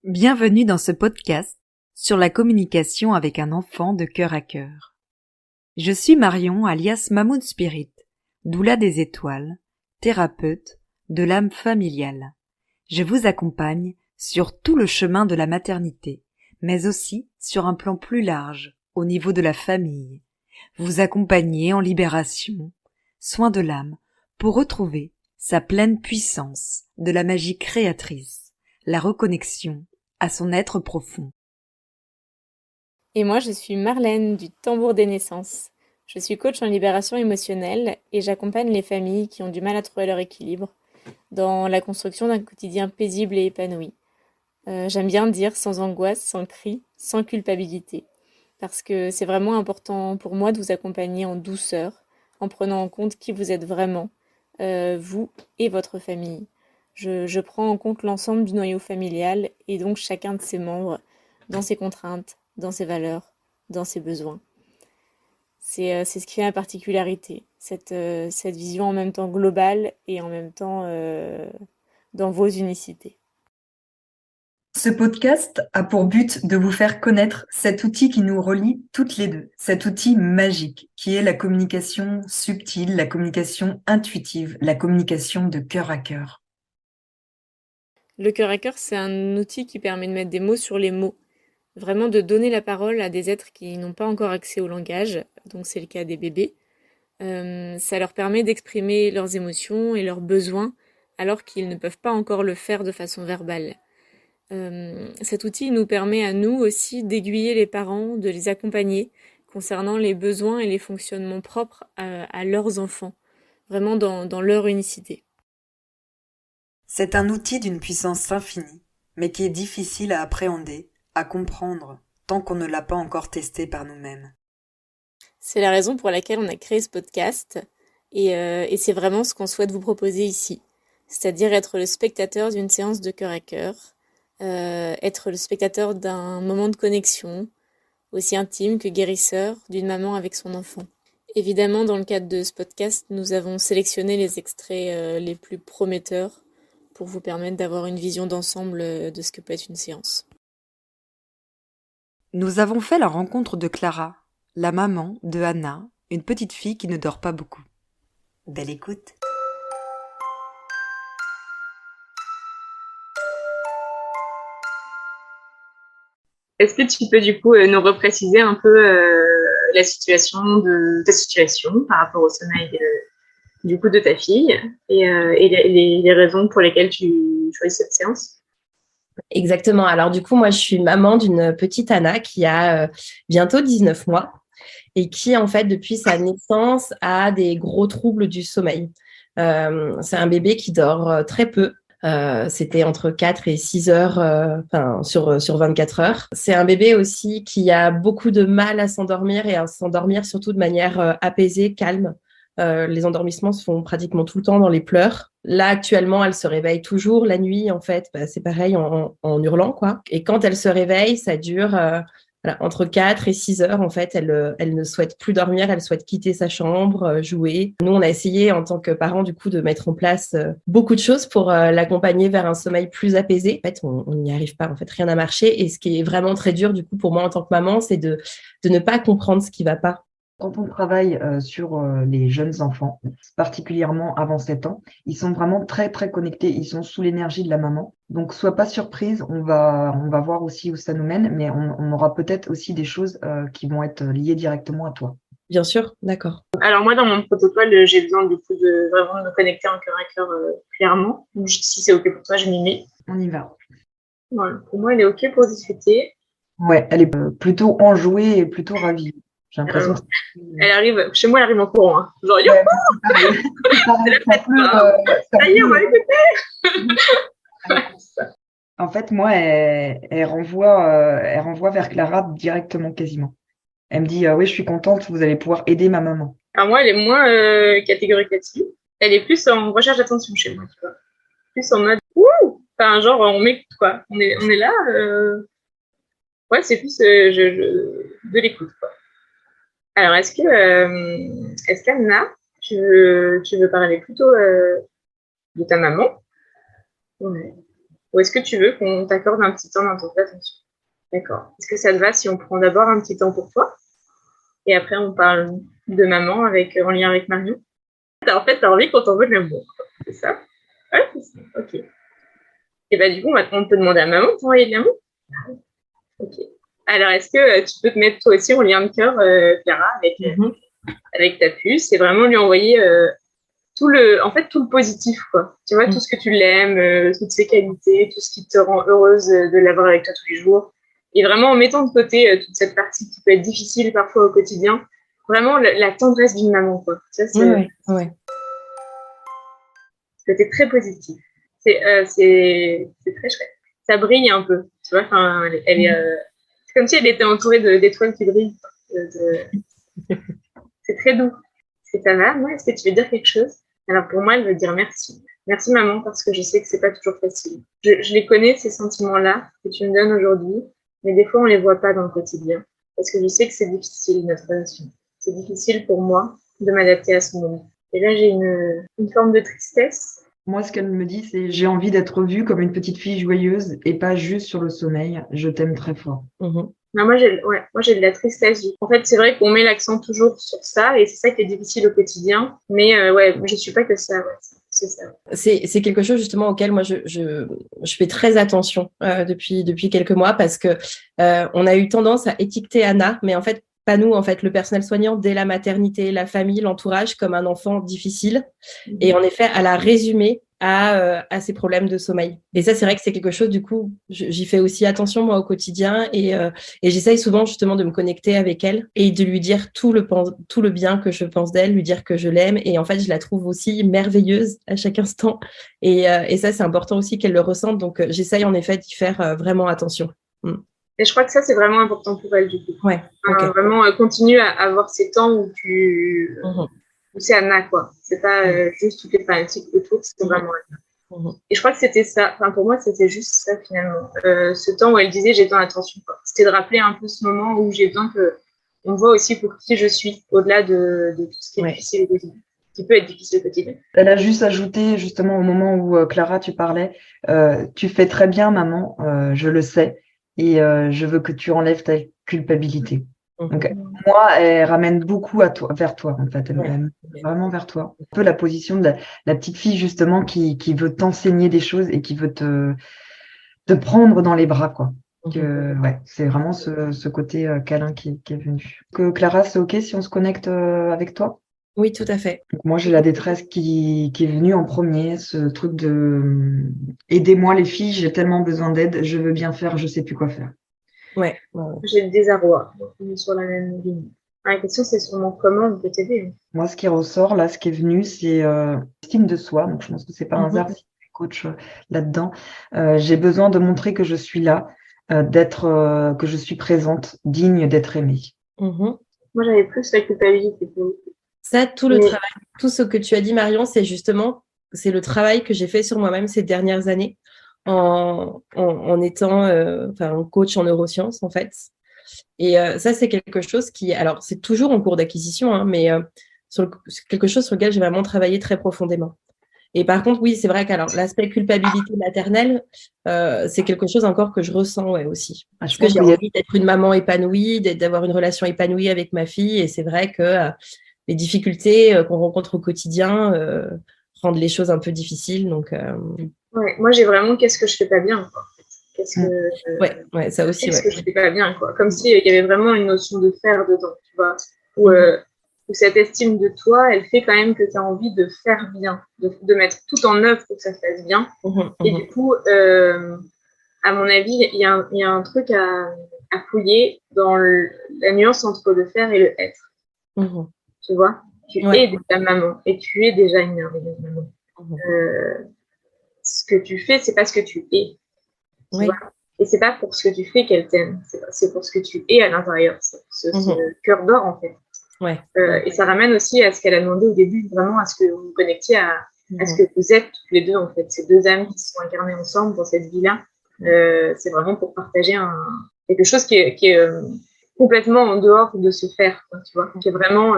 Bienvenue dans ce podcast sur la communication avec un enfant de cœur à cœur. Je suis Marion alias Mamoun Spirit, doula des étoiles, thérapeute de l'âme familiale. Je vous accompagne sur tout le chemin de la maternité, mais aussi sur un plan plus large, au niveau de la famille. Vous accompagner en libération, soin de l'âme, pour retrouver sa pleine puissance de la magie créatrice, la reconnexion à son être profond. Et moi, je suis Marlène du Tambour des naissances. Je suis coach en libération émotionnelle et j'accompagne les familles qui ont du mal à trouver leur équilibre dans la construction d'un quotidien paisible et épanoui. J'aime bien dire sans angoisse, sans cri, sans culpabilité, parce que c'est vraiment important pour moi de vous accompagner en douceur, en prenant en compte qui vous êtes vraiment, vous et votre famille. Je prends en compte l'ensemble du noyau familial et donc chacun de ses membres dans ses contraintes, dans ses valeurs, dans ses besoins. C'est ce qui fait la particularité, cette vision en même temps globale et en même temps dans vos unicités. Ce podcast a pour but de vous faire connaître cet outil qui nous relie toutes les deux, cet outil magique qui est la communication subtile, la communication intuitive, la communication de cœur à cœur. Le cœur à cœur, c'est un outil qui permet de mettre des mots sur les mots, vraiment de donner la parole à des êtres qui n'ont pas encore accès au langage, donc c'est le cas des bébés. Ça leur permet d'exprimer leurs émotions et leurs besoins alors qu'ils ne peuvent pas encore le faire de façon verbale. Cet outil nous permet à nous aussi d'aiguiller les parents, de les accompagner concernant les besoins et les fonctionnements propres à leurs enfants, vraiment dans leur unicité. C'est un outil d'une puissance infinie, mais qui est difficile à appréhender, à comprendre, tant qu'on ne l'a pas encore testé par nous-mêmes. C'est la raison pour laquelle on a créé ce podcast, et c'est vraiment ce qu'on souhaite vous proposer ici, c'est-à-dire être le spectateur d'une séance de cœur à cœur, être le spectateur d'un moment de connexion, aussi intime que guérisseur, d'une maman avec son enfant. Évidemment, dans le cadre de ce podcast, nous avons sélectionné les extraits les plus prometteurs pour vous permettre d'avoir une vision d'ensemble de ce que peut être une séance. Nous avons fait la rencontre de Clara, la maman de Anna, une petite fille qui ne dort pas beaucoup. Belle écoute. Est-ce que tu peux du coup nous repréciser un peu la situation de ta situation par rapport au sommeil du coup de ta fille et les raisons pour lesquelles tu choisis cette séance? Exactement. Alors du coup, moi, je suis maman d'une petite Anna qui a bientôt 19 mois et qui, en fait, depuis sa naissance, a des gros troubles du sommeil. C'est un bébé qui dort très peu. C'était entre 4 et 6 heures sur 24 heures. C'est un bébé aussi qui a beaucoup de mal à s'endormir et à s'endormir surtout de manière apaisée, calme. Les endormissements se font pratiquement tout le temps dans les pleurs. Là, actuellement, elle se réveille toujours la nuit, en fait. C'est pareil en hurlant, quoi. Et quand elle se réveille, ça dure entre 4 et 6 heures, en fait. Elle ne souhaite plus dormir, elle souhaite quitter sa chambre, jouer. Nous, on a essayé, en tant que parents, du coup, de mettre en place beaucoup de choses pour l'accompagner vers un sommeil plus apaisé. En fait, on n'y arrive pas. En fait, rien n'a marché. Et ce qui est vraiment très dur, du coup, pour moi, en tant que maman, c'est de ne pas comprendre ce qui va pas. Quand on travaille sur les jeunes enfants, particulièrement avant 7 ans, ils sont vraiment très très connectés, ils sont sous l'énergie de la maman. Donc sois pas surprise, on va voir aussi où ça nous mène, mais on aura peut-être aussi des choses qui vont être liées directement à toi. Bien sûr, d'accord. Alors moi, dans mon protocole, j'ai besoin du coup de vraiment me connecter en cœur à cœur clairement. Donc, si c'est OK pour toi, je m'y mets. On y va. Voilà. Pour moi, elle est OK pour discuter. Ouais, elle est plutôt enjouée et plutôt ravie. J'ai l'impression que Elle arrive, chez moi, elle arrive en courant. Hein. Genre, yo, ouais, c'est pareil. C'est pareil, ça ça y est, on va pleut. l'écouter. En fait, moi, elle renvoie vers Clara directement, quasiment. Elle me dit, oui, je suis contente, vous allez pouvoir aider ma maman. Alors moi, elle est moins catégorique là-dessus. Elle est plus en recherche d'attention chez moi, tu vois. Plus en mode, ouh, enfin, genre, on m'écoute, quoi. On est là. Ouais, c'est plus de l'écoute, quoi. Alors, est-ce qu'Anna, tu veux parler plutôt de ta maman? Ouais. Ou est-ce que tu veux qu'on t'accorde un petit temps dans ton attention? D'accord. Est-ce que ça te va si on prend d'abord un petit temps pour toi et après on parle de maman en lien avec Marion? En fait, t'as envie qu'on t'envoie de l'amour, c'est ça? Ouais, c'est ça. Ok. Et bah du coup, on peut demander à maman de t'envoyer de l'amour? Ok. Alors, est-ce que tu peux te mettre toi aussi en lien de cœur, Clara, avec ta puce et vraiment lui envoyer tout le positif, quoi. Tu vois, tout ce que tu l'aimes, toutes ses qualités, tout ce qui te rend heureuse de l'avoir avec toi tous les jours. Et vraiment en mettant de côté toute cette partie qui peut être difficile parfois au quotidien, vraiment la tendresse d'une maman, quoi. Ça, Ouais. c'était très positif. C'est très chouette. Ça brille un peu, tu vois. Enfin, c'est comme si elle était entourée d'étoiles qui brillent. C'est très doux. C'est ta mère, moi, est-ce que tu veux dire quelque chose? Alors pour moi, elle veut dire merci. Merci maman, parce que je sais que c'est pas toujours facile. Je les connais, ces sentiments-là que tu me donnes aujourd'hui, mais des fois, on les voit pas dans le quotidien. Parce que je sais que c'est difficile, notre relation. C'est difficile pour moi de m'adapter à ce moment. Et là, j'ai une forme de tristesse. Moi, ce qu'elle me dit, c'est j'ai envie d'être vue comme une petite fille joyeuse et pas juste sur le sommeil. Je t'aime très fort. Non, moi, j'ai de la tristesse. En fait, c'est vrai qu'on met l'accent toujours sur ça et c'est ça qui est difficile au quotidien. Mais ouais, je suis pas que ça. Ouais, c'est ça. C'est quelque chose justement auquel moi je fais très attention depuis quelques mois parce que on a eu tendance à étiqueter Anna, mais en fait pas nous, en fait le personnel soignant dès la maternité, la famille, l'entourage comme un enfant difficile et en effet à la résumer à ses problèmes de sommeil. Et ça c'est vrai que c'est quelque chose du coup j'y fais aussi attention moi au quotidien et j'essaye souvent justement de me connecter avec elle et de lui dire tout le bien que je pense d'elle, lui dire que je l'aime et en fait je la trouve aussi merveilleuse à chaque instant et ça c'est important aussi qu'elle le ressente donc j'essaye en effet d'y faire vraiment attention. Et je crois que ça c'est vraiment important pour elle du coup. Ouais. Okay. Vraiment continue à avoir ces temps où où c'est Anna quoi. C'est pas juste toutes les fanatiques autour, c'est vraiment Anna. Et je crois que c'était ça. Enfin pour moi c'était juste ça finalement. Ce temps où elle disait j'ai besoin d'attention. C'était de rappeler un peu ce moment où j'ai besoin que on me voit aussi pour qui je suis au-delà de tout ce qui est difficile au quotidien. Qui peut être difficile au quotidien. Elle a juste ajouté, justement, au moment où Clara, tu parlais, tu fais très bien, maman, je le sais, et je veux que tu enlèves ta culpabilité. Donc, moi, elle ramène beaucoup vers toi, en fait. Elle ramène vraiment vers toi. Un peu la position de la petite fille, justement, qui veut t'enseigner des choses et qui veut te prendre dans les bras, quoi. Ouais, c'est vraiment ce côté câlin qui est venu. Que Clara, c'est OK si on se connecte avec toi? Oui, tout à fait. Donc moi, j'ai la détresse qui est venue en premier, ce truc de aidez-moi les filles, j'ai tellement besoin d'aide, je veux bien faire, je sais plus quoi faire. Ouais. J'ai le désarroi, on est sur la même ligne. La question, c'est sûrement comment on peut t'aider. Moi, ce qui ressort, là, ce qui est venu, c'est l'estime de soi. Donc, je pense que c'est pas un hasard si tu es coach là-dedans. J'ai besoin de montrer que je suis là, que je suis présente, digne d'être aimée. Moi, j'avais plus la culpabilité. Ça, tout le travail, tout ce que tu as dit, Marion, c'est le travail que j'ai fait sur moi-même ces dernières années en étant coach en neurosciences, en fait. Et ça, c'est quelque chose alors, c'est toujours en cours d'acquisition, hein, mais c'est quelque chose sur lequel j'ai vraiment travaillé très profondément. Et par contre, oui, c'est vrai qu'alors l'aspect culpabilité maternelle, c'est quelque chose encore que je ressens aussi. Parce que j'ai envie d'être une maman épanouie, d'avoir une relation épanouie avec ma fille. Et c'est vrai que les difficultés qu'on rencontre au quotidien rendent les choses un peu difficiles. Donc, ouais, moi, j'ai vraiment qu'est-ce que je fais pas bien, quoi. Ouais, ça aussi. Qu'est-ce que je fais pas bien, quoi. Comme s'il y avait vraiment une notion de faire dedans, tu vois. Où cette estime de toi, elle fait quand même que tu as envie de faire bien, de mettre tout en œuvre pour que ça se passe bien. Et du coup, à mon avis, il y a un truc à fouiller dans la nuance entre le faire et le être. Tu vois, tu es déjà maman et tu es déjà une merveilleuse maman. Ce que tu fais, c'est pas ce que tu es. Tu vois, et c'est pas pour ce que tu fais qu'elle t'aime, c'est pour ce que tu es à l'intérieur, c'est pour ce cœur d'or en fait. Et ça ramène aussi à ce qu'elle a demandé au début, vraiment à ce que vous vous connectiez à ce que vous êtes toutes les deux en fait, ces deux âmes qui se sont incarnées ensemble dans cette vie-là. C'est vraiment pour partager quelque chose qui est complètement en dehors de se faire, quoi, tu vois, qui est vraiment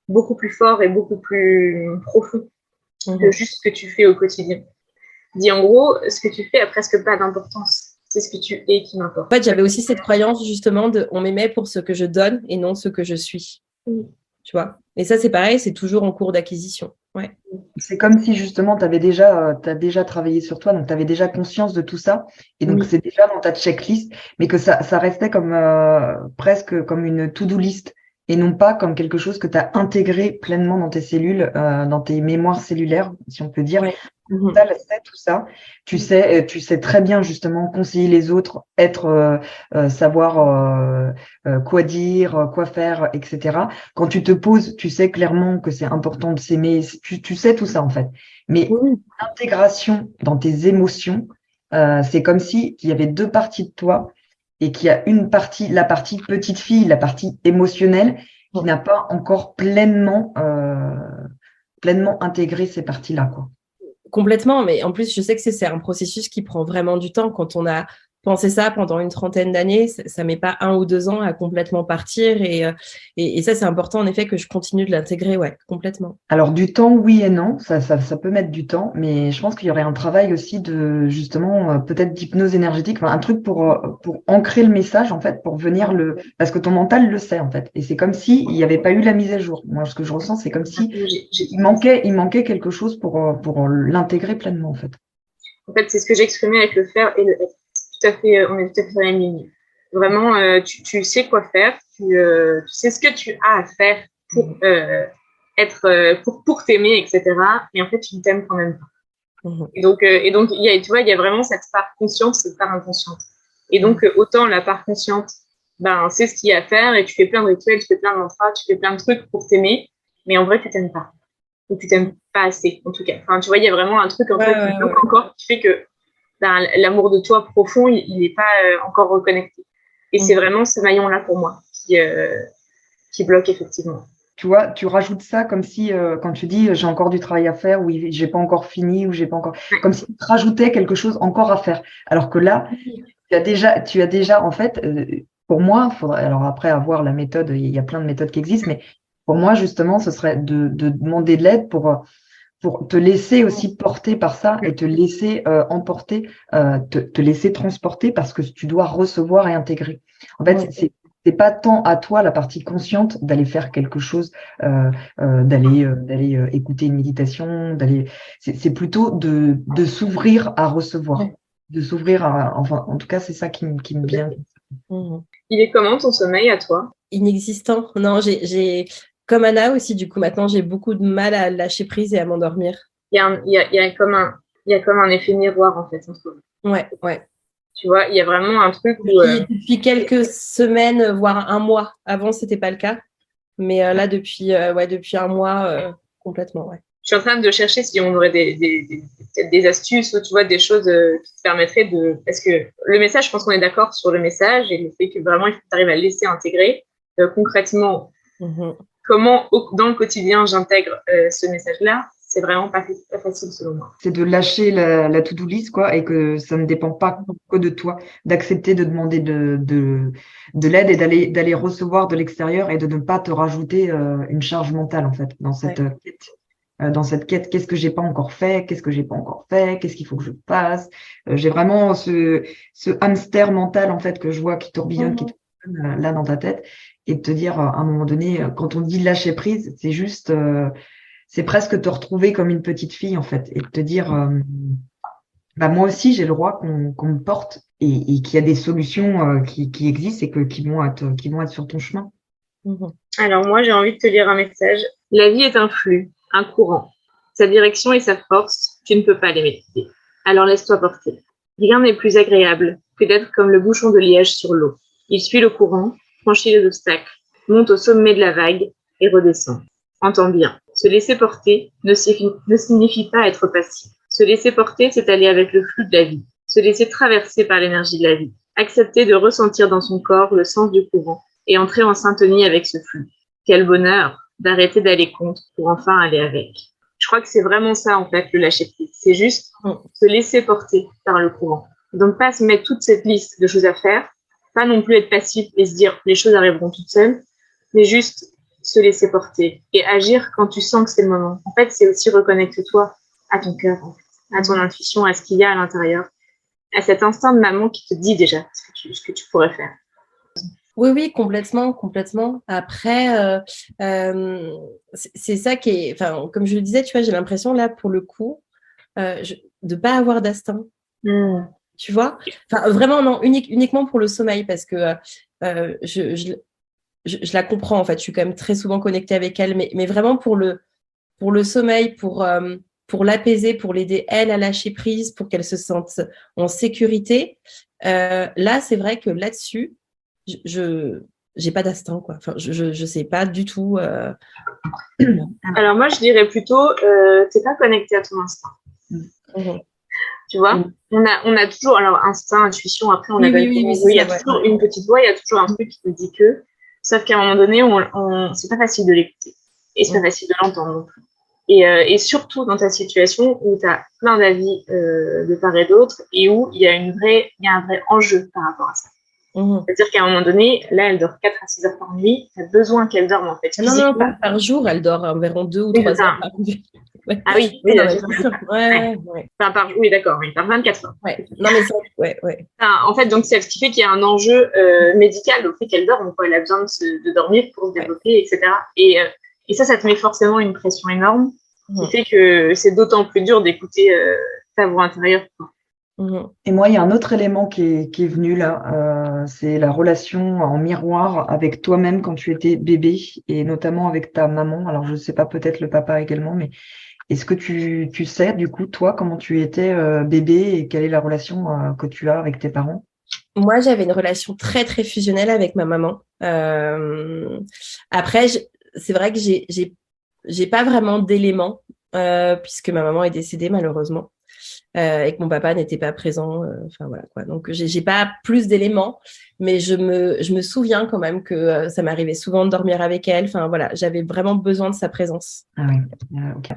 beaucoup plus fort et beaucoup plus profond que juste ce que tu fais au quotidien. Dit en gros, ce que tu fais a presque pas d'importance. C'est ce que tu es qui m'importe. En fait, j'avais aussi cette croyance justement de on m'aimait pour ce que je donne et non ce que je suis. Tu vois. Et ça, c'est pareil, c'est toujours en cours d'acquisition. C'est comme si justement tu as déjà travaillé sur toi, donc tu avais déjà conscience de tout ça, et donc c'est déjà dans ta checklist, mais que ça restait comme presque comme une to-do list, et non pas comme quelque chose que tu as intégré pleinement dans tes cellules, dans tes mémoires cellulaires, si on peut dire. Tout ça, tu sais très bien justement conseiller les autres, savoir quoi dire, quoi faire, etc. Quand tu te poses, tu sais clairement que c'est important de s'aimer, tu sais tout ça en fait. Mais l'intégration dans tes émotions, c'est comme si il y avait deux parties de toi et qu'il y a une partie, la partie petite fille, la partie émotionnelle, qui n'a pas encore pleinement intégré ces parties-là, quoi. Complètement, mais en plus, je sais que c'est un processus qui prend vraiment du temps. Quand on a pensé ça pendant une trentaine d'années, ça met pas 1 ou 2 ans à complètement partir. Et ça, c'est important, en effet, que je continue de l'intégrer, complètement. Alors, du temps, oui et non, ça peut mettre du temps, mais je pense qu'il y aurait un travail aussi de, justement, peut-être d'hypnose énergétique, un truc pour ancrer le message, en fait, pour venir parce que ton mental le sait, en fait. Et c'est comme si il n'y avait pas eu la mise à jour. Moi, ce que je ressens, c'est comme si il manquait quelque chose pour l'intégrer pleinement, en fait. En fait, c'est ce que j'exprimais avec le faire et le être. Tout à fait, on est tout à fait dans la même ligne. Vraiment, tu sais quoi faire, tu sais ce que tu as à faire pour pour t'aimer, etc. Et en fait, tu ne t'aimes quand même pas. Et donc, tu vois, il y a vraiment cette part consciente, cette part inconsciente. Et donc, autant la part consciente, c'est ce qu'il y a à faire et tu fais plein de rituels, tu fais plein de mantras, tu fais plein de trucs pour t'aimer, mais en vrai, tu t'aimes pas. Ou tu t'aimes pas assez, en tout cas. Enfin, tu vois, il y a vraiment un truc encore qui fait que l'amour de toi profond, il n'est pas encore reconnecté. Et c'est vraiment ce maillon-là pour moi qui bloque effectivement. Tu vois, tu rajoutes ça comme si, quand tu dis j'ai encore du travail à faire, ou j'ai pas encore fini, ou j'ai pas encore, comme si tu rajoutais quelque chose encore à faire. Alors que là, tu as déjà, en fait, pour moi, alors après avoir la méthode, il y a plein de méthodes qui existent, mais pour moi, justement, ce serait de demander de l'aide pour te laisser aussi porter par ça et te laisser emporter, te laisser transporter parce que tu dois recevoir et intégrer. En fait, c'est pas tant à toi la partie consciente d'aller faire quelque chose, d'aller écouter une méditation, c'est plutôt de s'ouvrir à recevoir, de s'ouvrir enfin, en tout cas, c'est ça qui me vient. Il est comment ton sommeil à toi? Inexistant. Non, j'ai comme Anna aussi, du coup, maintenant, j'ai beaucoup de mal à lâcher prise et à m'endormir. Il y a comme un effet miroir, en fait, entre vous. Ouais. Tu vois, il y a vraiment un truc où... Depuis quelques semaines, voire un mois. Avant, c'était pas le cas. Mais là, depuis un mois, complètement, Je suis en train de chercher si on aurait peut-être des astuces ou, tu vois, des choses qui te permettraient de... Parce que le message, je pense qu'on est d'accord sur le message et le fait que vraiment, il faut que tu arrives à le laisser intégrer concrètement. Comment, dans le quotidien, j'intègre ce message-là, c'est vraiment pas facile selon moi. C'est de lâcher la to-do list, quoi, et que ça ne dépend pas que de toi, d'accepter de demander de l'aide et d'aller recevoir de l'extérieur et de ne pas te rajouter une charge mentale, en fait, dans cette quête. Dans cette quête, qu'est-ce que j'ai pas encore fait, qu'est-ce que j'ai pas encore fait, qu'est-ce qu'il faut que je fasse. J'ai vraiment ce hamster mental, en fait, que je vois qui tourbillonne, là dans ta tête. Et de te dire, à un moment donné, quand on dit lâcher prise, c'est juste, c'est presque te retrouver comme une petite fille, en fait, et de te dire, moi aussi, j'ai le droit qu'on me porte et qu'il y a des solutions qui existent et qui vont être sur ton chemin. Alors moi, j'ai envie de te lire un message. La vie est un flux, un courant. Sa direction et sa force, tu ne peux pas les maîtriser. Alors laisse-toi porter. Rien n'est plus agréable que d'être comme le bouchon de liège sur l'eau. Il suit le courant, franchit les obstacles, monte au sommet de la vague et redescend. Entends bien, se laisser porter ne signifie pas être passif. Se laisser porter, c'est aller avec le flux de la vie, se laisser traverser par l'énergie de la vie, accepter de ressentir dans son corps le sens du courant et entrer en syntonie avec ce flux. Quel bonheur d'arrêter d'aller contre pour enfin aller avec. Je crois que c'est vraiment ça, en fait, le lâcher-prise. C'est juste se laisser porter par le courant. Donc, pas se mettre toute cette liste de choses à faire, pas non plus être passif et se dire les choses arriveront toutes seules, mais juste se laisser porter et agir quand tu sens que c'est le moment. En fait, c'est aussi reconnecte-toi à ton cœur, en fait, à ton intuition, à ce qu'il y a à l'intérieur, à cet instinct de maman qui te dit déjà ce que tu pourrais faire. Oui, complètement, complètement. Après, c'est ça qui est, enfin, comme je le disais, tu vois, j'ai l'impression là, pour le coup, de pas avoir d'instinct. Tu vois, enfin, vraiment, non, uniquement pour le sommeil, parce que je la comprends, en fait. Je suis quand même très souvent connectée avec elle, mais vraiment pour le sommeil, pour l'apaiser, pour l'aider, elle, à lâcher prise, pour qu'elle se sente en sécurité. Là, c'est vrai que là-dessus, je j'ai pas d'instinct, quoi. Enfin, je sais pas du tout. Alors moi, je dirais plutôt, t'es pas connecté à ton instinct. Tu vois, on a toujours, alors instinct, intuition, après on appelle il y a toujours une petite voix, il y a toujours un truc qui nous dit que, sauf qu'à un moment donné, c'est pas facile de l'écouter et c'est pas facile de l'entendre non plus. Et surtout dans ta situation où tu as plein d'avis de part et d'autre et où il y a un vrai enjeu par rapport à ça. C'est-à-dire qu'à un moment donné, là, elle dort 4 à 6 heures par nuit, tu as besoin qu'elle dorme en fait. Non, par jour, elle dort environ 2 ou 3 heures par nuit. Ouais. Ah oui, oui, bien sûr. Ouais. Enfin, oui, d'accord, oui, par 24 heures. Ouais. Non, mais ça, ouais. Enfin, en fait, donc, c'est ce qui fait qu'il y a un enjeu médical au fait qu'elle dorme, quoi. Elle a besoin de dormir pour se développer, etc. Et ça te met forcément une pression énorme, qui fait que c'est d'autant plus dur d'écouter ta voix intérieure, quoi. Et moi, il y a un autre élément qui est venu là, c'est la relation en miroir avec toi-même quand tu étais bébé et notamment avec ta maman. Alors, je ne sais pas, peut-être le papa également, mais est-ce que tu sais, du coup, toi, comment tu étais bébé et quelle est la relation que tu as avec tes parents? Moi, j'avais une relation très, très fusionnelle avec ma maman. Après, c'est vrai que j'ai pas vraiment d'éléments puisque ma maman est décédée malheureusement. Et que mon papa n'était pas présent. Enfin voilà quoi. Donc j'ai pas plus d'éléments, mais je me souviens quand même que ça m'arrivait souvent de dormir avec elle. Enfin voilà, j'avais vraiment besoin de sa présence. Ah oui, ok.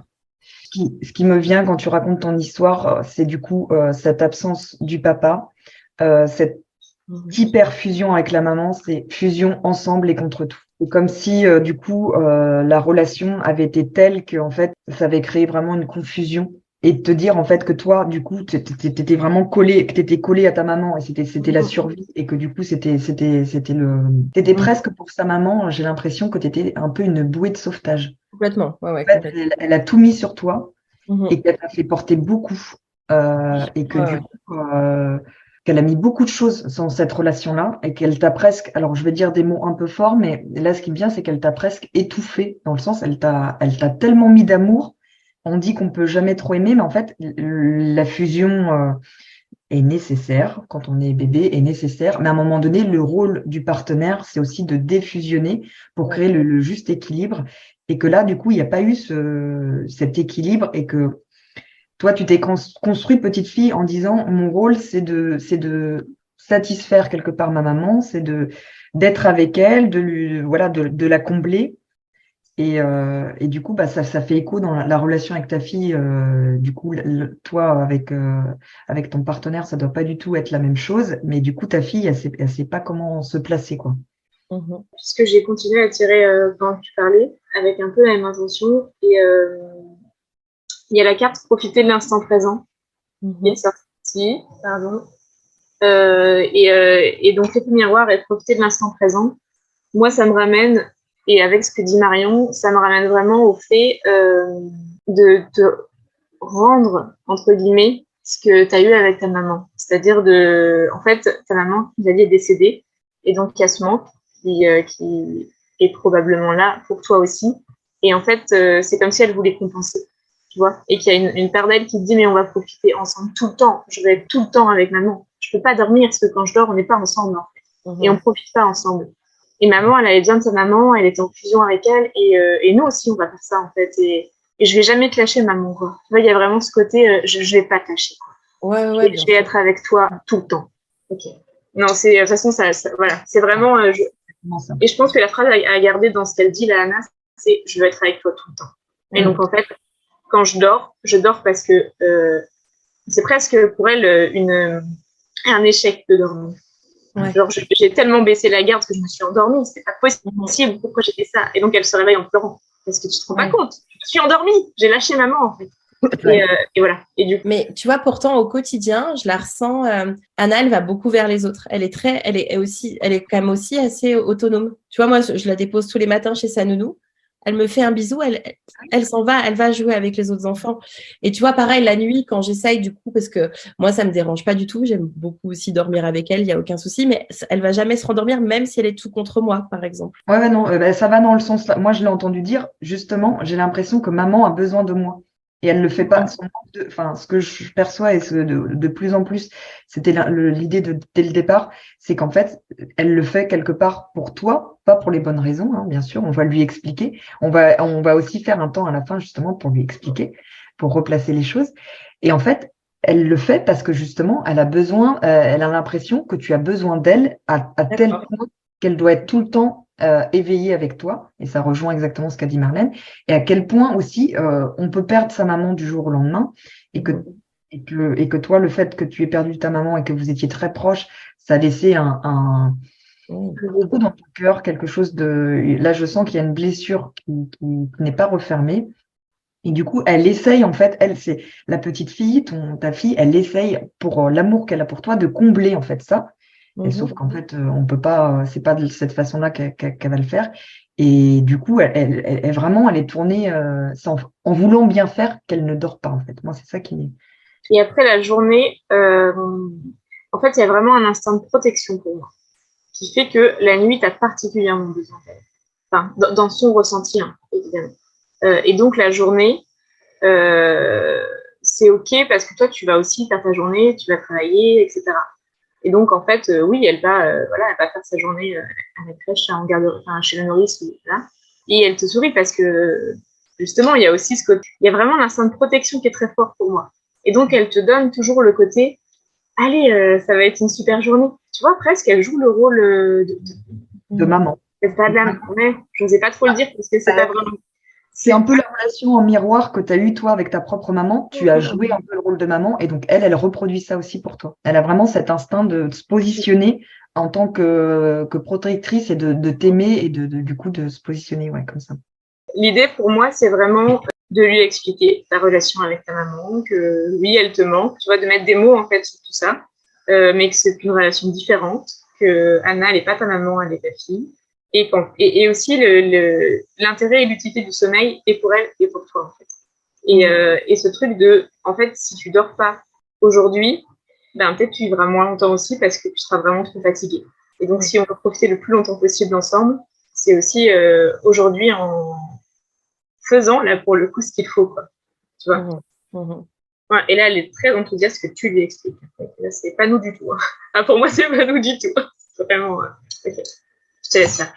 Ce qui me vient quand tu racontes ton histoire, c'est du coup cette absence du papa, cette hyper fusion avec la maman, c'est fusion ensemble et contre tout. C'est comme si du coup la relation avait été telle que en fait ça avait créé vraiment une confusion. Et de te dire en fait que toi, du coup, t'étais vraiment collé, que t'étais collé à ta maman et c'était la survie et que du coup t'étais presque pour sa maman. J'ai l'impression que t'étais un peu une bouée de sauvetage. Complètement, ouais, En fait, complètement. elle a tout mis sur toi et qu'elle t'a fait porter beaucoup et que du coup qu'elle a mis beaucoup de choses dans cette relation-là et qu'elle t'a presque, alors je vais dire des mots un peu forts, mais là ce qui me vient c'est qu'elle t'a presque étouffé dans le sens elle t'a tellement mis d'amour. On dit qu'on peut jamais trop aimer, mais en fait, la fusion est nécessaire quand on est bébé, est nécessaire. Mais à un moment donné, le rôle du partenaire, c'est aussi de défusionner pour créer le juste équilibre. Et que là, du coup, il n'y a pas eu cet équilibre et que toi, tu t'es construit petite fille en disant, mon rôle, c'est de satisfaire quelque part ma maman, c'est d'être avec elle, de la combler. Et du coup, bah, ça fait écho dans la relation avec ta fille. Du coup, toi, avec ton partenaire, ça doit pas du tout être la même chose. Mais du coup, ta fille, elle sait pas comment se placer, quoi. Puisque j'ai continué à tirer pendant que tu parlais, avec un peu la même intention. Et il y a la carte profiter de l'instant présent qui est sortie, pardon. Et donc, l'effet miroir et profiter de l'instant présent. Moi, ça me ramène. Et avec ce que dit Marion, ça me ramène vraiment au fait de te rendre, entre guillemets, ce que tu as eu avec ta maman. C'est-à-dire en fait, ta maman, Xavier, est décédée. Et donc, il y a ce manque qui est probablement là pour toi aussi. Et en fait, c'est comme si elle voulait compenser, tu vois. Et qu'il y a une part d'elle qui te dit, mais on va profiter ensemble tout le temps. Je vais être tout le temps avec maman. Je je peux pas dormir parce que quand je dors, on n'est pas ensemble, en fait. Et on Mhm. profite pas ensemble. Et maman, elle avait besoin de sa maman, elle était en fusion avec elle, et nous aussi, on va faire ça, en fait. Et je vais jamais te lâcher, maman, quoi. Tu vois, il y a vraiment ce côté, je vais pas te lâcher, quoi. Ouais, bien Je vais sûr. être avec toi tout le temps. Ok. Non, c'est, de toute façon, voilà. C'est vraiment, Comment ça? et je pense que la phrase à garder dans ce qu'elle dit, la Anna, c'est, je veux être avec toi tout le temps. Et Mhm. donc, en fait, quand je dors parce que, c'est presque pour elle un échec de dormir. Ouais. Genre, j'ai tellement baissé la garde que je me suis endormie. C'est pas Mhm. possible. Pourquoi j'ai fait ça? Et donc, elle se réveille en pleurant. Parce que tu te rends pas Ouais. compte. Je me suis endormie. J'ai lâché maman, en fait. Ouais. Et voilà. Et du coup, Mais tu vois, pourtant, au quotidien, je la ressens. Anna, elle va beaucoup vers les autres. Elle est quand même aussi assez autonome. Tu vois, moi, je la dépose tous les matins chez sa nounou. Elle me fait un bisou, elle s'en va, elle va jouer avec les autres enfants. Et tu vois, pareil, la nuit, quand j'essaye, du coup, parce que moi, ça me dérange pas du tout. J'aime beaucoup aussi dormir avec elle, il y a aucun souci. Mais elle va jamais se rendormir, même si elle est tout contre moi, par exemple. Ouais, non, ça va dans le sens là. Moi, je l'ai entendu dire, justement, j'ai l'impression que maman a besoin de moi. Et elle le fait pas. Enfin, ce que je perçois et de plus en plus, c'était l'idée dès le départ, c'est qu'en fait, elle le fait quelque part pour toi, pas pour les bonnes raisons, hein, bien sûr. On va lui expliquer. On va aussi faire un temps à la fin, justement, pour lui expliquer, pour replacer les choses. Et en fait, elle le fait parce que justement, elle a besoin, elle a l'impression que tu as besoin d'elle à tel d'accord. point qu'elle doit être tout le temps éveillée avec toi, et ça rejoint exactement ce qu'a dit Marlène, et à quel point aussi on peut perdre sa maman du jour au lendemain, et que, et que toi, le fait que tu aies perdu ta maman et que vous étiez très proches, ça a laissé un trou dans ton cœur, quelque chose de... Là, je sens qu'il y a une blessure qui n'est pas refermée. Et du coup, elle essaye, en fait, elle, c'est la petite fille, ta fille, elle essaye, pour l'amour qu'elle a pour toi, de combler, en fait, ça. Et sauf qu'en fait, on peut pas, c'est pas de cette façon-là qu'elle va le faire. Et du coup, elle est tournée en voulant bien faire qu'elle ne dort pas, en fait. Moi, c'est ça qui. Et après la journée, en fait, il y a vraiment un instinct de protection pour moi, qui fait que la nuit, tu as particulièrement besoin d'elle. Enfin, dans son ressenti, hein, évidemment. Et donc, la journée, euh, c'est OK parce que toi, tu vas aussi faire ta journée, tu vas travailler, etc. Et donc, en fait, oui, voilà, elle va faire sa journée à la crèche, en garderie, enfin, chez la nourrice, là. Et elle te sourit parce que, justement, il y a aussi ce côté, il y a vraiment un instinct de protection qui est très fort pour moi. Et donc, elle te donne toujours le côté, allez, ça va être une super journée. Tu vois, presque, elle joue le rôle De maman. c'est pas de la, ouais, je n'osais pas trop le dire parce que c'est pas vraiment. C'est un peu la relation en miroir que tu as eue, toi, avec ta propre maman. Tu as joué un peu le rôle de maman et donc elle reproduit ça aussi pour toi. Elle a vraiment cet instinct de se positionner en tant que protectrice et de t'aimer et du coup de se positionner ouais, comme ça. L'idée pour moi, c'est vraiment de lui expliquer ta relation avec ta maman, que oui, elle te manque, tu vois, de mettre des mots en fait sur tout ça, mais que c'est une relation différente, que Anna, elle n'est pas ta maman, elle est ta fille. Et aussi l'intérêt et l'utilité du sommeil est pour elle et pour toi en fait. Et ce truc de, en fait, si tu dors pas aujourd'hui, ben peut-être tu vivras moins longtemps aussi parce que tu seras vraiment trop fatigué. Et donc si on veut profiter le plus longtemps possible ensemble, c'est aussi aujourd'hui en faisant là pour le coup ce qu'il faut quoi. Tu vois. Ouais, et là elle est très enthousiaste que tu lui expliques. Là c'est pas nous du tout. Hein. Ah, pour moi c'est pas nous du tout. C'est vraiment. Ok. Je te laisse faire.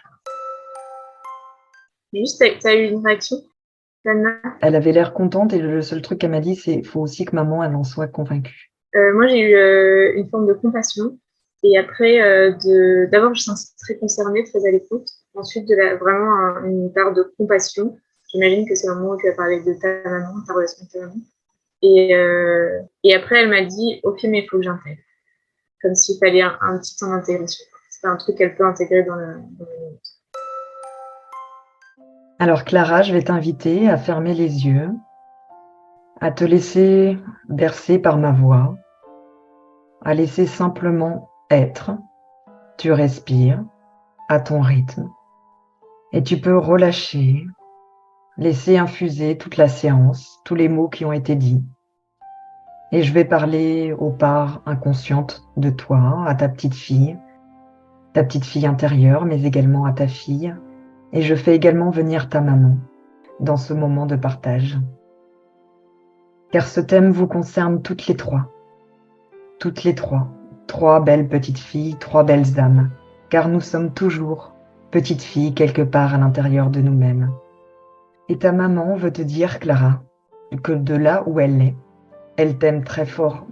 Juste, t'as eu une réaction, Anna? Elle avait l'air contente et le seul truc qu'elle m'a dit, c'est qu'il faut aussi que maman, elle en soit convaincue. Moi, j'ai eu une forme de compassion. Et après, d'abord, je me sens très concernée, très à l'écoute. Ensuite, vraiment une part de compassion. J'imagine que c'est le moment où tu as parlé de ta maman, ta relation avec ta maman. Et après, elle m'a dit, OK, mais il faut que j'intègre. Comme s'il fallait un petit temps d'intégration. C'est un truc qu'elle peut intégrer dans le minute. Alors Clara, je vais t'inviter à fermer les yeux, à te laisser bercer par ma voix, à laisser simplement être. Tu respires à ton rythme et tu peux relâcher, laisser infuser toute la séance, tous les mots qui ont été dits. Et je vais parler aux parts inconscientes de toi, à ta petite fille intérieure, mais également à ta fille. Et je fais également venir ta maman dans ce moment de partage. Car ce thème vous concerne toutes les trois. Toutes les trois. 3 belles petites filles, 3 belles âmes, car nous sommes toujours petites filles quelque part à l'intérieur de nous-mêmes. Et ta maman veut te dire, Clara, que de là où elle est, elle t'aime très fort.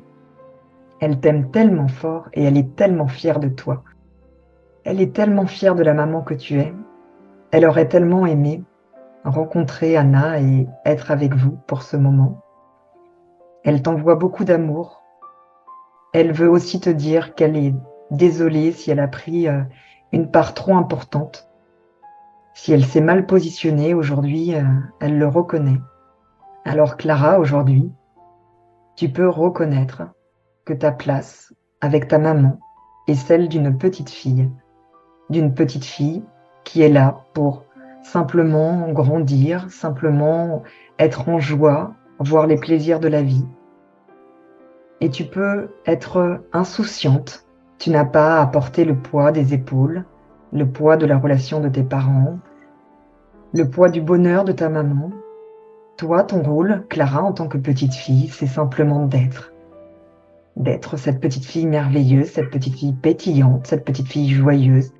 Elle t'aime tellement fort et elle est tellement fière de toi. Elle est tellement fière de la maman que tu es. Elle aurait tellement aimé rencontrer Anna et être avec vous pour ce moment. Elle t'envoie beaucoup d'amour. Elle veut aussi te dire qu'elle est désolée si elle a pris une part trop importante. Si elle s'est mal positionnée aujourd'hui, elle le reconnaît. Alors Clara, aujourd'hui, tu peux reconnaître que ta place avec ta maman est celle d'une petite fille qui est là pour simplement grandir, simplement être en joie, voir les plaisirs de la vie. Et tu peux être insouciante. Tu n'as pas à porter le poids des épaules, le poids de la relation de tes parents, le poids du bonheur de ta maman. Toi, ton rôle, Clara, en tant que petite fille, c'est simplement d'être. D'être cette petite fille merveilleuse, cette petite fille pétillante, cette petite fille joyeuse,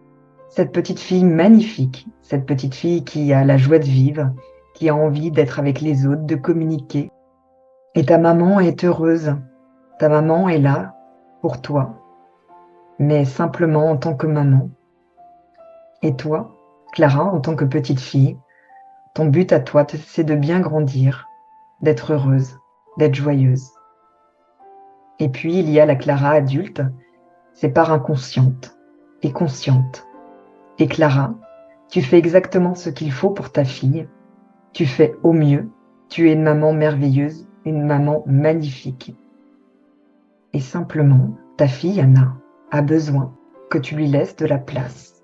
cette petite fille magnifique, cette petite fille qui a la joie de vivre, qui a envie d'être avec les autres, de communiquer. Et ta maman est heureuse. Ta maman est là pour toi, mais simplement en tant que maman. Et toi, Clara, en tant que petite fille, ton but à toi, c'est de bien grandir, d'être heureuse, d'être joyeuse. Et puis, il y a la Clara adulte, c'est part inconsciente et consciente. Et Clara, tu fais exactement ce qu'il faut pour ta fille. Tu fais au mieux. Tu es une maman merveilleuse, une maman magnifique. Et simplement, ta fille, Anna, a besoin que tu lui laisses de la place.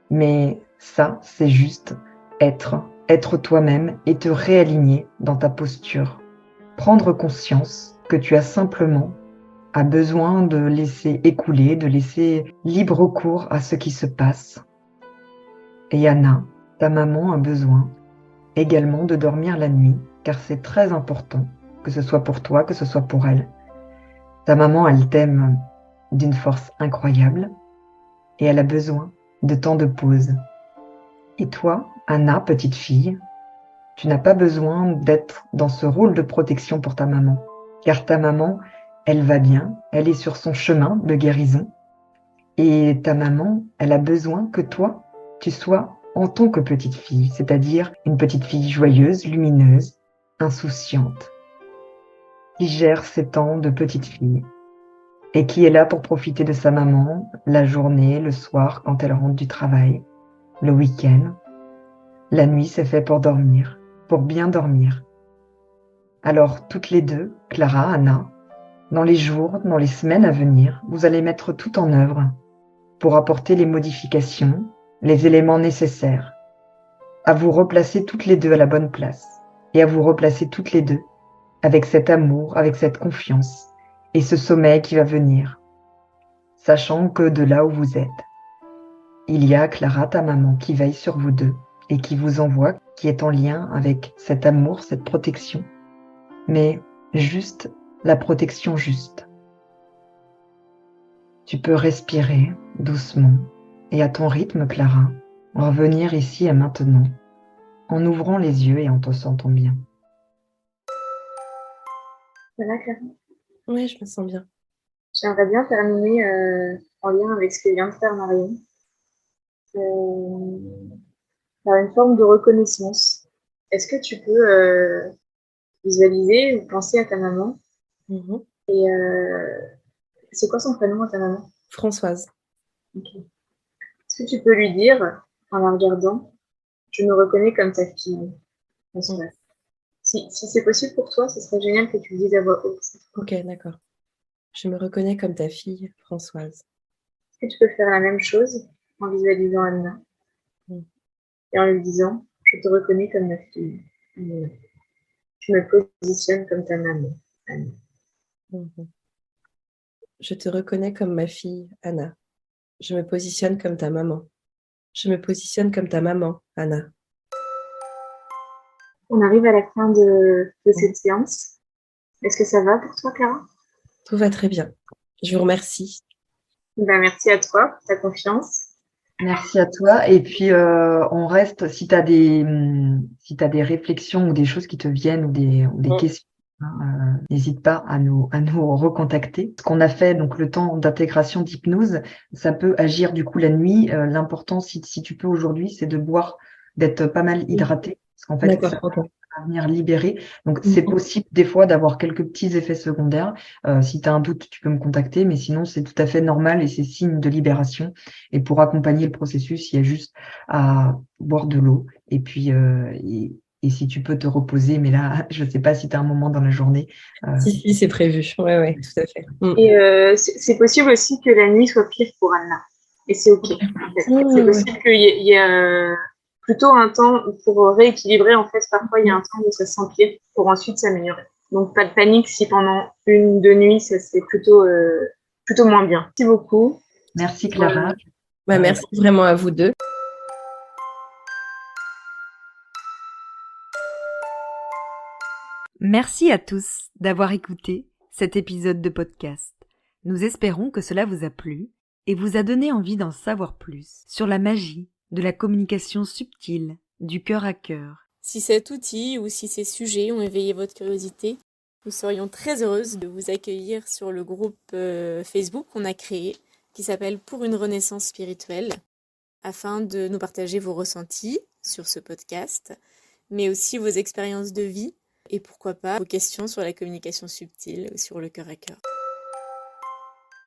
Mais ça, c'est juste être toi-même et te réaligner dans ta posture. Prendre conscience que tu as simplement besoin de laisser écouler, de laisser libre cours à ce qui se passe. Et Anna, ta maman a besoin également de dormir la nuit, car c'est très important, que ce soit pour toi, que ce soit pour elle. Ta maman, elle t'aime d'une force incroyable et elle a besoin de temps de pause. Et toi, Anna, petite fille, tu n'as pas besoin d'être dans ce rôle de protection pour ta maman, car ta maman, elle va bien, elle est sur son chemin de guérison. Et ta maman, elle a besoin que toi, tu sois en tant que petite fille, c'est-à-dire une petite fille joyeuse, lumineuse, insouciante, qui gère ses temps de petite fille et qui est là pour profiter de sa maman la journée, le soir, quand elle rentre du travail, le week-end. La nuit, c'est fait pour dormir, pour bien dormir. Alors, toutes les deux, Clara, Anna, dans les jours, dans les semaines à venir, vous allez mettre tout en œuvre pour apporter les modifications, les éléments nécessaires, à vous replacer toutes les deux à la bonne place et à vous replacer toutes les deux avec cet amour, avec cette confiance et ce sommeil qui va venir, sachant que de là où vous êtes, il y a Clara, ta maman, qui veille sur vous deux et qui vous envoie, qui est en lien avec cet amour, cette protection, mais juste la protection juste. Tu peux respirer doucement et à ton rythme, Clara, revenir ici et maintenant, en ouvrant les yeux et en te sentant bien. Ça va, Clara? Oui, je me sens bien. J'aimerais bien terminer en lien avec ce que vient de faire Marion, par une forme de reconnaissance. Est-ce que tu peux visualiser ou penser à ta maman? Et c'est quoi son prénom à ta maman? Françoise. Okay. Est-ce que tu peux lui dire, en la regardant, je me reconnais comme ta fille, Françoise? Si c'est possible pour toi, ce serait génial que tu le dises à voix haute. Ok, d'accord. Je me reconnais comme ta fille, Françoise. Est-ce que tu peux faire la même chose en visualisant Anna et en lui disant, je te reconnais comme ma fille, Anna. Je me positionne comme ta maman, Anna. Je te reconnais comme ma fille, Anna. Je me positionne comme ta maman. Je me positionne comme ta maman, Anna. On arrive à la fin de cette séance. Est-ce que ça va pour toi, Clara? Tout va très bien. Je vous remercie. Ben, merci à toi pour ta confiance. Merci à toi. Et puis, on reste, si tu as si t'as des réflexions ou des choses qui te viennent ou des questions, n'hésite pas à nous recontacter. Ce qu'on a fait, donc le temps d'intégration d'hypnose, ça peut agir du coup la nuit. L'important, si tu peux aujourd'hui, c'est de boire, d'être pas mal hydraté. Parce qu'en fait, D'accord, ça ok. va venir libérer. Donc, c'est possible des fois d'avoir quelques petits effets secondaires. Si tu as un doute, tu peux me contacter, mais sinon, c'est tout à fait normal et c'est signe de libération. Et pour accompagner le processus, il y a juste à boire de l'eau. Et puis, et si tu peux te reposer, mais là, je ne sais pas si tu as un moment dans la journée. Si, c'est prévu. Ouais, tout à fait. Et c'est possible aussi que la nuit soit pire pour Anna. Et c'est OK. En fait. C'est possible qu'il y ait plutôt un temps pour rééquilibrer. En fait, parfois, il y a un temps où ça s'empire pour ensuite s'améliorer. Donc, pas de panique si pendant 1 ou 2 nuits, ça c'est plutôt moins bien. Merci beaucoup. Merci Clara. Merci vraiment à vous deux. Merci à tous d'avoir écouté cet épisode de podcast. Nous espérons que cela vous a plu et vous a donné envie d'en savoir plus sur la magie de la communication subtile, du cœur à cœur. Si cet outil ou si ces sujets ont éveillé votre curiosité, nous serions très heureuses de vous accueillir sur le groupe Facebook qu'on a créé, qui s'appelle Pour une renaissance spirituelle, afin de nous partager vos ressentis sur ce podcast, mais aussi vos expériences de vie et pourquoi pas vos questions sur la communication subtile, sur le cœur à cœur.